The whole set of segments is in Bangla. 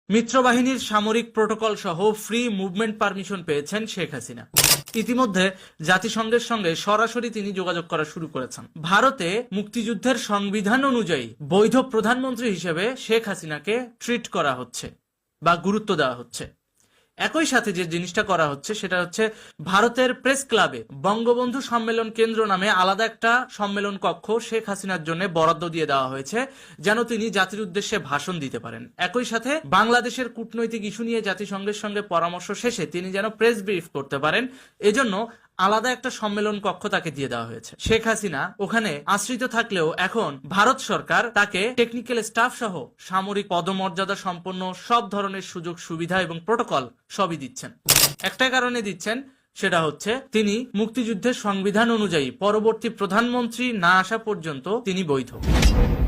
মিত্রবাহিনীর সামরিক প্রোটোকল সহ ফ্রি মুভমেন্ট পারমিশন পেয়েছেন শেখ হাসিনা। ইতিমধ্যে জাতিসংঘের সঙ্গে সরাসরি তিনি যোগাযোগ করা শুরু করেছেন। ভারতে মুক্তিযুদ্ধের সংবিধান অনুযায়ী বৈধ প্রধানমন্ত্রী হিসেবে শেখ হাসিনাকে ট্রিট করা হচ্ছে বা গুরুত্ব দেওয়া হচ্ছে। একই সাথে যে জিনিসটা করা হচ্ছে সেটা হচ্ছে ভারতের প্রেস ক্লাবে বঙ্গবন্ধু সম্মেলন কেন্দ্র নামে আলাদা একটা সম্মেলন কক্ষ শেখ হাসিনার জন্য বরাদ্দ দিয়ে দেওয়া হয়েছে, যেন তিনি জাতির উদ্দেশ্যে ভাষণ দিতে পারেন। একই সাথে বাংলাদেশের কূটনৈতিক ইস্যু নিয়ে জাতিসংঘের সঙ্গে পরামর্শ শেষে তিনি যেন প্রেস ব্রিফ করতে পারেন, এজন্য আলাদা একটা সম্মেলন কক্ষ তাকে দিয়ে দেওয়া হয়েছে। শেখ হাসিনা ওখানে আশ্রিত থাকলেও এখন ভারত সরকার তাকে টেকনিক্যাল স্টাফ সহ সামরিক পদমর্যাদা সম্পন্ন সব ধরনের সুযোগ সুবিধা এবং প্রোটোকল সবই দিচ্ছেন। একটা কারণে দিচ্ছেন, সেটা হচ্ছে তিনি মুক্তিযুদ্ধের সংবিধান অনুযায়ী পরবর্তী প্রধানমন্ত্রী না আসা পর্যন্ত তিনি বৈধ,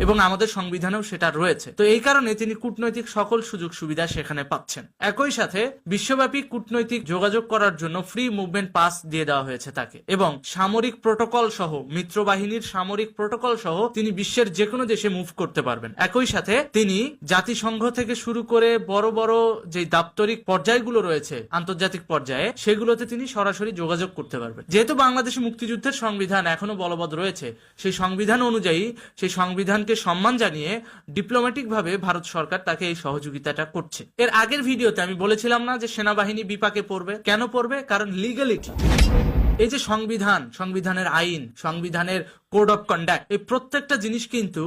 এবং আমাদের সংবিধানেও সেটা রয়েছে। তো এই কারণে তিনি কূটনৈতিক সকল সুযোগ সুবিধা সেখানে পাচ্ছেন। একই সাথে বিশ্বব্যাপী কূটনৈতিক যোগাযোগ করার জন্য ফ্রি মুভমেন্ট পাস দিয়ে দেওয়া হয়েছে তাকে, এবং সামরিক প্রোটোকল সহ মিত্রবাহিনীর সামরিক প্রোটোকল সহ তিনি বিশ্বের যে কোনো দেশে মুভ করতে পারবেন। একই সাথে তিনি জাতিসংঘ থেকে শুরু করে বড় বড় যে দাপ্তরিক পর্যায়গুলো রয়েছে আন্তর্জাতিক পর্যায়ে, সেগুলোতে তিনি সরাসরি যোগাযোগ করতে পারবেন। যেহেতু বাংলাদেশে মুক্তিযুদ্ধের সংবিধান এখনো বলবৎ রয়েছে, সেই সংবিধান অনুযায়ী সেই সংবিধানকে সম্মান জানিয়ে ডিপ্লোম্যাটিক ভাবে ভারত সরকার তাকে এই সহযোগিতাটা করছে। এর আগের ভিডিওতে আমি বলেছিলাম না যে সেনাবাহিনী বিপাকে পড়বে? কেন পড়বে? কারণ লিগ্যালিটি, এই যে সংবিধান, সংবিধানের আইন, সংবিধানের কোড অফ কন্ডাক্ট, এই প্রত্যেকটা জিনিস কিন্তু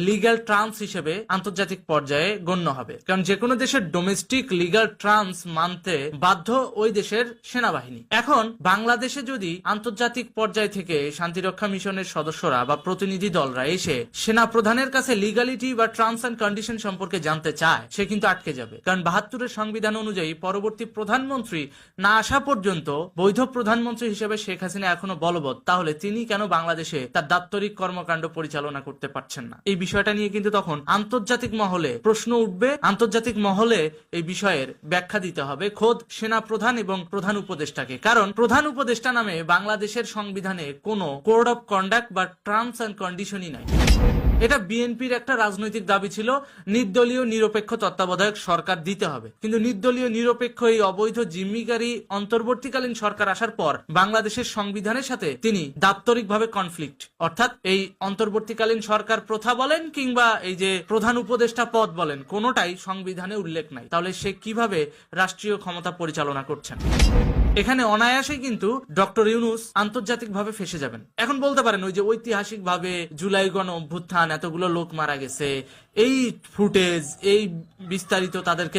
লিগ্যাল ট্রান্স হিসেবে আন্তর্জাতিক পর্যায়ে গণ্য হবে। কারণ যে কোনো দেশের ডোমেস্টিক লিগ্যাল ট্রান্স মানতে বাধ্য ওই দেশের সেনাবাহিনী। এখন বাংলাদেশে যদি আন্তর্জাতিক পর্যায় থেকে শান্তিরক্ষা মিশনের সদস্যরা বা প্রতিনিধি দলরা এসে সেনা প্রধানের কাছে লিগ্যালিটি বা ট্রান্স এন্ড কন্ডিশন সম্পর্কে জানতে চায়, সে কিন্তু আটকে যাবে। কারণ ৭২-এর সংবিধান অনুযায়ী পরবর্তী প্রধানমন্ত্রী না আসা পর্যন্ত বৈধ প্রধানমন্ত্রী হিসেবে শেখ হাসিনা এখনো বলবৎ। তাহলে তিনি কেন বাংলাদেশে তার দাপ্তরিক কর্মকাণ্ড পরিচালনা করতে পারছেন না? এই বিষয়টা নিয়ে কিন্তু তখন আন্তর্জাতিক মহলে প্রশ্ন উঠবে। আন্তর্জাতিক মহলে এই বিষয়ের ব্যাখ্যা দিতে হবে খোদ সেনা প্রধান এবং প্রধান উপদেষ্টাকে। কারণ প্রধান উপদেষ্টা নামে বাংলাদেশের সংবিধানে কোনো কোড অফ কন্ডাক্ট বা টার্মস এন্ড কন্ডিশনই নাই। এটা বিএনপির একটা রাজনৈতিক দাবি ছিল, নির্দলীয় নিরপেক্ষ তত্ত্বাবধায়ক সরকার দিতে হবে। কিন্তু নির্দলীয় নিরপেক্ষ এই অবৈধ জিম্মিকারী অন্তর্বর্তীকালীন সরকার আসার পর বাংলাদেশের সংবিধানের সাথে তিনি দাপ্তরিকভাবে কনফ্লিক্ট, অর্থাৎ এই অন্তর্বর্তীকালীন সরকার প্রথা বলেন কিংবা এই যে প্রধান উপদেষ্টা পদ বলেন, কোনোটাই সংবিধানে উল্লেখ নাই। তাহলে সে কিভাবে রাষ্ট্রীয় ক্ষমতা পরিচালনা করছেন? এখানে অনায়াসেই কিন্তু ডক্টর ইউনূস আন্তর্জাতিকভাবে ফেসে যাবেন। এখন বলতে পারেন ওই যে ঐতিহাসিকভাবে জুলাই গণ অভ্যুত্থান, এতগুলো লোক মারা গেছে, এই ফুটেজ, এই বিস্তারিত তাদেরকে